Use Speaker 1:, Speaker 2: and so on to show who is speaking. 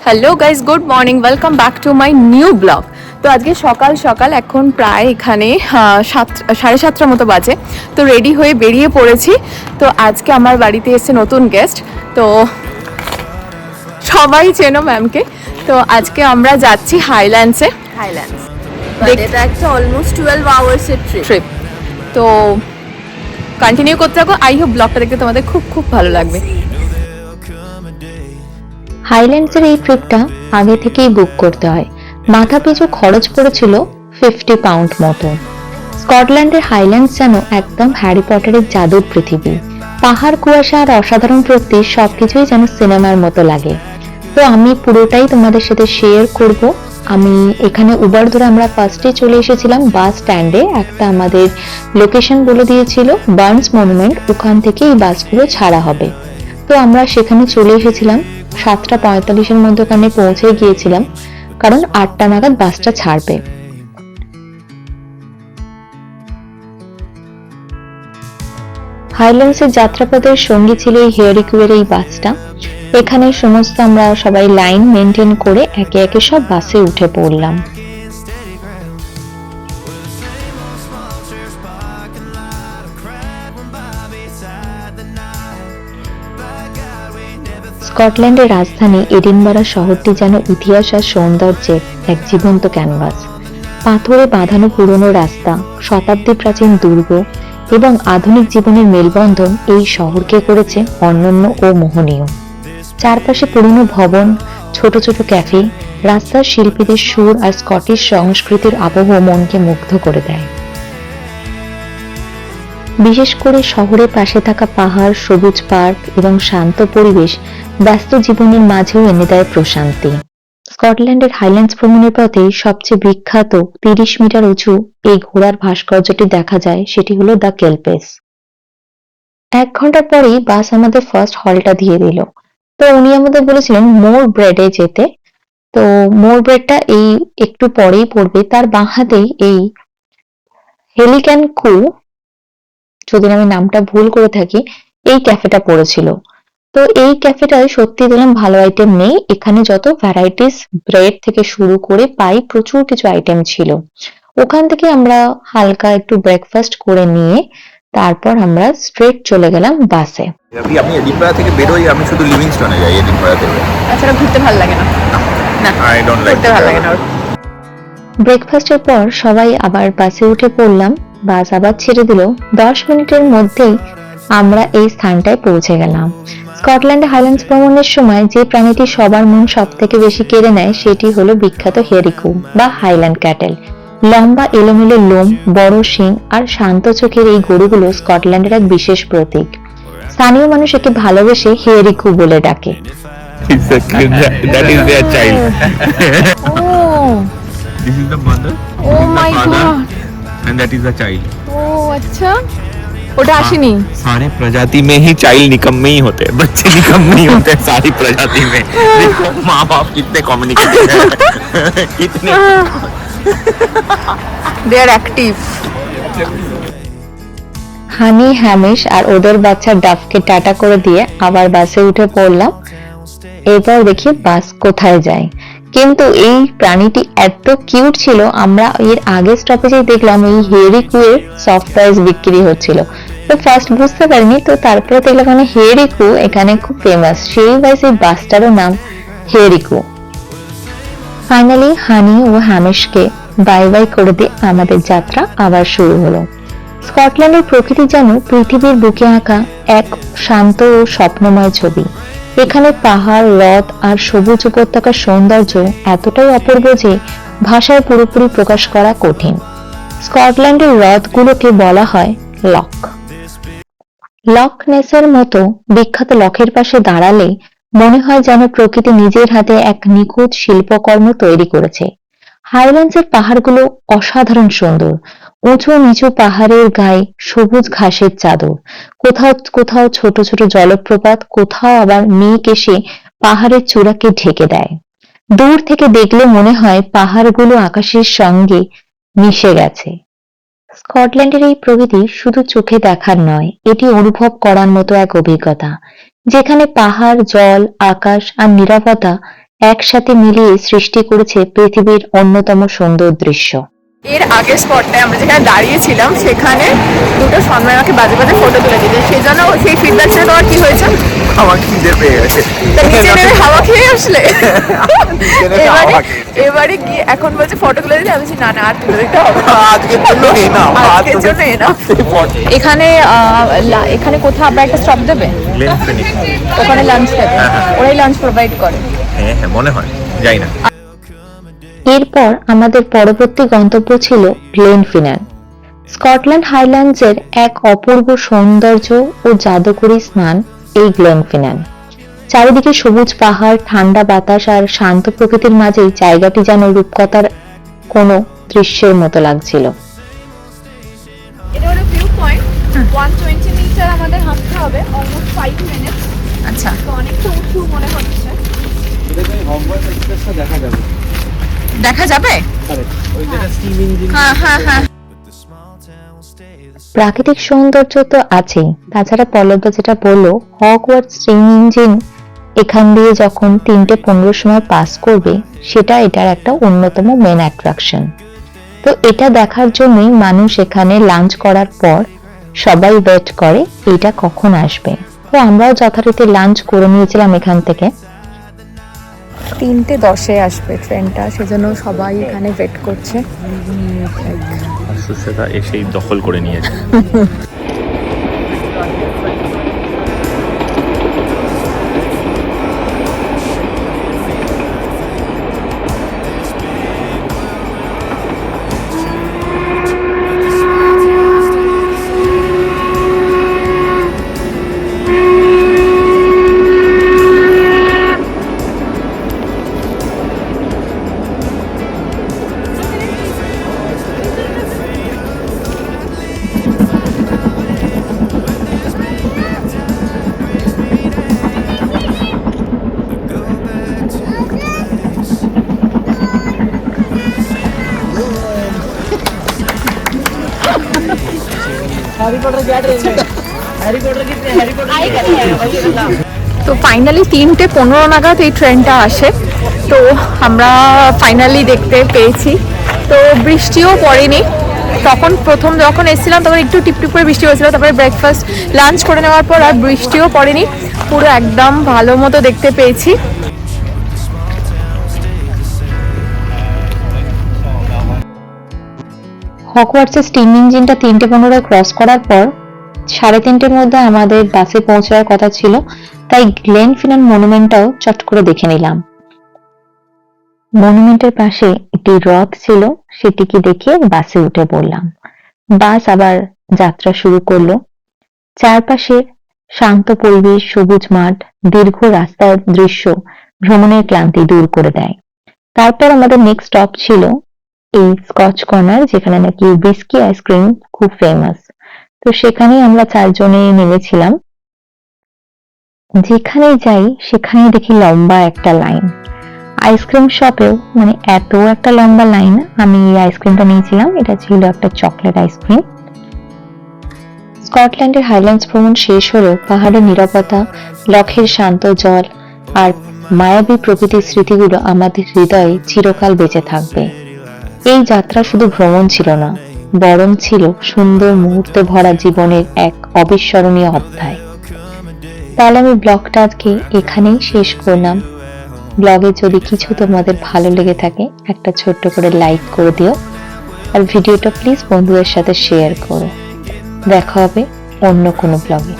Speaker 1: Hello guys, good morning, welcome back to my new blog. তো আজকে সকাল সকাল এখন প্রায় এখানে 7:30 মতো বাজে। তো রেডি হয়ে বেরিয়ে পড়েছি। তো আজকে আমার বাড়িতে এসেছে নতুন গেস্ট। তো সবাই চেনো ম্যামকে। তো আজকে আমরা যাচ্ছি হাইল্যান্ডসে।
Speaker 2: এটা একটা অলমোস্ট 12 আওয়ার্সের
Speaker 1: ট্রিপ। তো কন্টিনিউ করতে থাকো। আই হোপ ব্লগটা দেখতে তোমাদের খুব খুব ভালো লাগবে।
Speaker 3: হাইল্যান্ডসের এই ট্রিপটা আগে থেকেই বুক করতে হয়। মাথা পিছু খরচ পড়েছিল 50 পাউন্ড মতো। স্কটল্যান্ডের হাইল্যান্ডস যেন একদম হ্যারি পটারের জাদুর পৃথিবী। পাহাড়, কুয়াশা আর অসাধারণ প্রকৃতি সবকিছুই যেন সিনেমার মতো লাগে। তো আমি পুরোটাই তোমাদের সাথে শেয়ার করব। আমি এখানে উবার ধরে আমরা ফার্স্টে চলে এসেছিলাম বাস স্ট্যান্ডে। একটা আমাদের লোকেশন বলে দিয়েছিল বার্নস মনুমেন্ট, ওখান থেকে এই বাসগুলো ছাড়া হবে। তো আমরা সেখানে চলে এসেছিলাম 7:45-এর মধ্যে ওখানে পৌঁছে গিয়েছিলাম, কারণ 8টা নাগাদ বাসটা ছাড়বে। হাইল্যান্ডসের যাত্রাপথের সঙ্গী ছিল এই হেয়ারিকুয়ের এই বাসটা। এখানে সমস্ত আমরা সবাই লাইন মেনটেন করে একে একে সব বাসে উঠে পড়লাম। স্কটল্যান্ডের রাজধানী এডিনবরা শহরটি যেন ইতিহাস আর সৌন্দর্যের এক জীবন্ত ক্যানভাস। পাথরে বাঁধানো পুরনো রাস্তা, শতাব্দী প্রাচীন দুর্গ এবং আধুনিক জীবনের মেলবন্ধন এই শহরকে করেছে অনন্য ও মোহনীয়। চারপাশে পুরনো ভবন, ছোট ছোট ক্যাফে, রাস্তার শিল্পীদের সুর আর স্কটিশ সংস্কৃতির আবহ মনকে মুগ্ধ করে দেয়। বিশেষ করে শহরের পাশে থাকা পাহাড়, সবুজ পার্ক এবং শান্ত পরিবেশ ব্যস্ত জীবনের মাঝেও এনে দেয় প্রশান্তি। স্কটল্যান্ডের হাইল্যান্ডস ভ্রমণের পথে সবচেয়ে বিখ্যাত 30 মিটার উঁচু এই ঘোড়ার ভাস্কর্যটি দেখা যায়, সেটি হলো দ্য কেলপেস। 1 ঘন্টা পরেই বাস আমাদের ফার্স্ট হলটা দিয়ে দিল। তো উনি আমাদের বলেছিলেন মোর ব্রেডে যেতে। তো মোর ব্রেডটা এই একটু পরেই পড়বে। তার বাঁ হাতেই এই হেলিক্যান কু, যদি আমি নামটা ভুল করে থাকি, এই ক্যাফেটা পড়েছিল। তো এই ক্যাফেটায় সত্যি দিলাম ভালো আইটেম নেই। এখানে যত ভ্যারাইটিস ব্রেড থেকে শুরু করে পাই, প্রচুর কিছু আইটেম ছিল। ওখান থেকে আমরা হালকা একটু ব্রেকফাস্ট করে নিয়ে তারপর আমরা স্ট্রেট চলে গেলাম বাসে।
Speaker 4: আমি এডিনবরা থেকে বেরোই, আমি শুধু লিভিংস্টনে যাই এডিনবরা থেকে।
Speaker 1: আচ্ছা, ঘুরতে ভালো লাগে না? না,
Speaker 4: আই ডোন্ট লাইক
Speaker 1: ঘুরতে ভালো লাগে না।
Speaker 3: ব্রেকফাস্টের পর সবাই আবার বাসে উঠে পড়লাম। বাস আবার ছেড়ে দিল। 10 মিনিটের মধ্যেই আমরা এই স্থানটায় পৌঁছে গেলাম। স্কটল্যান্ডে হাইল্যান্ডস ভ্রমণের সময় যে প্রাণীটি সবার মন সব থেকে বেশি কেড়ে নেয় সেটি হলো বিখ্যাত হেরিকু বা হাইল্যান্ড ক্যাটেল। লম্বা এলোমেলো লোম, বড় শিং আর শান্ত চোখের এই গরুগুলো স্কটল্যান্ডের এক বিশেষ প্রতীক। স্থানীয় মানুষ একে ভালোবেসে হেরিকু বলে ডাকে।
Speaker 4: That is their child.
Speaker 1: Oh,
Speaker 4: This is the mother.
Speaker 1: oh
Speaker 4: This is
Speaker 1: my
Speaker 4: the father,
Speaker 1: God.
Speaker 4: and that is the child.
Speaker 1: Oh, अच्छा, ওটা আসেনি।
Speaker 4: सारे प्रजाति में ही चाइल्ड निकम्मे ही होते हैं, बच्चे निकम्मे ही होते हैं सारी प्रजाति में। देखो माँ बाप कितने कम्युनिकेटिव हैं, कितने
Speaker 1: দে আর অ্যাক্টিভ।
Speaker 3: হানি, হ্যামিশ আর ওদের বাচ্চা ডাফকে টাটা করে দিয়ে আবার বাসে উঠে পড়লাম। এরপর দেখি বাস কোথায় যায়। কিন্তু এই প্রাণীটি এত কিউট ছিল, আমরা এর আগে স্টপেজে দেখলাম এই হেরিকুয়ের সফট টয়েস বিক্রি হচ্ছিল। তো ফার্স্ট বুঝতে পারিনি, তো তারপরে দেখলাম মানে হেরিকু এখানে খুব ফেমাস, সেই ওয়াইজ এই বাসটারও নাম হেরিকু। ফাইনালি হানি ও হ্যামিশকে বাই বাই করে দিয়ে আমাদের যাত্রা আবার শুরু হলো। স্কটল্যান্ডের প্রকৃতি যেন পৃথিবীর বুকে আঁকা এক শান্ত ও স্বপ্নময় ছবি। এখানে পাহাড়, হ্রদ আর সবুজ উপত্যকার সৌন্দর্য এতটাই অপূর্ব যে ভাষায় পুরোপুরি প্রকাশ করা কঠিন। স্কটল্যান্ডের হ্রদগুলোকে বলা হয় লক। লক নেসের মতো বিখ্যাত লকের পাশে দাঁড়ালে মনে হয় যেন প্রকৃতি নিজের হাতে এক নিখুঁত শিল্পকর্ম তৈরি করেছে। হাইল্যান্ডসের পাহাড়গুলো অসাধারণ সুন্দর। উঁচু নিচু পাহাড়ের গায়ে সবুজ ঘাসের চাদর, কোথাও কোথাও ছোট ছোট জলপ্রপাত, কোথাও আবার মেঘ এসে পাহাড়ের চূড়াকে ঢেকে দেয়। দূর থেকে দেখলে মনে হয় পাহাড়গুলো আকাশের সঙ্গে মিশে গেছে। স্কটল্যান্ডের এই প্রকৃতি শুধু চোখে দেখার নয়, এটি অনুভব করার মতো এক অভিজ্ঞতা, যেখানে পাহাড়, জল, আকাশ আর নীরবতা একসাথে মিলিয়ে সৃষ্টি করেছে পৃথিবীর অন্যতম সুন্দর দৃশ্য।
Speaker 1: এর আগের স্পটটায় আমরা যেখানে দাঁড়িয়েছিলাম সেখানে দুটো সন্ময় আমাকে বাজে বাজে ফটো তুলে দিয়েছে, সেই জন্য সেই ফিডব্যাকটা তোমার কি হয়েছে?
Speaker 4: আমার খিদে পেয়ে গেছে।
Speaker 1: তা নিচে নেমে হাওয়া খেয়ে আসলে?
Speaker 4: নেমে হাওয়া
Speaker 1: এবারে
Speaker 4: খেয়েছি।
Speaker 1: এবারে কি এখন বলছে ফটো তুলে দিতে? আমি বলছি না না আর তুলে দিতে হবে না,
Speaker 4: আজকের জন্য এনাফ,
Speaker 1: আজকের জন্য enough। এখানে এখানে কোথাও আবার একটা স্টপ দেবে,
Speaker 4: গ্লেন ফিনিশ।
Speaker 1: ওখানে লাঞ্চ দেবে, ওরাই লাঞ্চ প্রোভাইড করে।
Speaker 4: হ্যাঁ হ্যাঁ মনে হয়, যাই না।
Speaker 3: এরপর আমাদের পরবর্তী গন্তব্য ছিল গ্লেনফিনান। স্কটল্যান্ড হাইল্যান্ডসের এক অপূর্ব সৌন্দর্য ও জাদুকরী স্নান এই গ্লেনফিনান। চারিদিকে সবুজ পাহাড়, ঠান্ডা বাতাস আর শান্ত প্রকৃতির মাঝেই জায়গাটি যেন রূপকথার কোনো দৃশ্যের মতো লাগছিল।
Speaker 2: এটা হলো ভিউ পয়েন্ট 120 মিটার আমাদের হাঁটতে হবে, অলমোস্ট 5 মিনিট।
Speaker 1: আচ্ছা,
Speaker 2: তো অনেকটা উঁচু মনে হচ্ছে।
Speaker 1: দেখা যাবে। হ্যাঁ হ্যাঁ হ্যাঁ।
Speaker 3: প্রাকৃতিক সৌন্দর্য তো আছেই, তাছাড়া পল্লবদা যেটা বললো, হগওয়ার্টস স্টিম ইঞ্জিন এখান দিয়ে যখন 3:15 সময় পাস করবে, সেটা এটার একটা অন্যতম মেন অ্যাট্রাকশন। তো এটা দেখার জন্যই মানুষ এখানে লাঞ্চ করার পর সবাই ওয়েট করে এটা কখন আসবে। তো আমরাও যথারীতি লাঞ্চ করে নিয়েছিলাম এখান থেকে।
Speaker 1: 3:10 আসবে ট্রেনটা, সেজন্য সবাই এখানে ওয়েট করছে।
Speaker 4: সুস্মিতা এসেই দখল করে নিয়েছে।
Speaker 1: তো ফাইনালি 3:15 নাগাদ এই ট্রেনটা আসে। তো আমরা ফাইনালি দেখতে পেয়েছি। তো বৃষ্টিও পড়েনি, তখন প্রথম যখন এসেছিলাম তখন একটু টিপটিপ করে বৃষ্টি হয়েছিল, তারপরে ব্রেকফাস্ট লাঞ্চ করে নেওয়ার পর আর বৃষ্টিও পড়েনি, পুরো একদম ভালো মতো দেখতে পেয়েছি।
Speaker 3: হগওয়ার্টসের স্টিম ইঞ্জিনটা 3:15 ক্রস করার পর 3:30-এর মধ্যে আমাদের বাসে পৌঁছার কথা ছিল, তাই গ্লেনফিনান মনুমেন্টটাও চট করে দেখে নিলাম। মনুমেন্টের পাশে একটি হ্রদ ছিল, সেটিকে দেখে বাসে উঠে পড়লাম। বাস আবার যাত্রা শুরু করলো। চারপাশে শান্ত পরিবেশ, সবুজ মাঠ, দীর্ঘ রাস্তার দৃশ্য ভ্রমণের ক্লান্তি দূর করে দেয়। তারপর আমাদের নেক্সট স্টপ ছিল এই স্কচ কর্নার, যেখানে নাকি হুইস্কি আইসক্রিম খুব ফেমাস। তো সেখানেই আমরা 4 জনে নেমেছিলাম। যেখানে যাই সেখানে দেখি লম্বা একটা লাইন। আইসক্রিম শপেও মানে এত একটা লম্বা লাইন। আমি এই আইসক্রিমটা নিয়েছিলাম, এটা ছিল একটা চকলেট আইসক্রিম। স্কটল্যান্ডের হাইল্যান্ডস ভ্রমণ শেষ হলেও পাহাড়ের নীরবতা, লখের শান্ত জল আর মায়াবী প্রকৃতির স্মৃতিগুলো আমাদের হৃদয়ে চিরকাল বেঁচে থাকবে। এই যাত্রা শুধু ভ্রমণ ছিল না, বরং ছিল সুন্দর মুহূর্তে ভরা জীবনের এক অবিস্মরণীয় অধ্যায়। তাহলে আমি ব্লগটা আজকে এখানেই শেষ করলাম। ব্লগে যদি কিছু তোমাদের ভালো লেগে থাকে একটা ছোট্ট করে লাইক করে দিও, আর ভিডিওটা প্লিজ বন্ধুদের সাথে শেয়ার করো। দেখা হবে অন্য কোনো ব্লগে।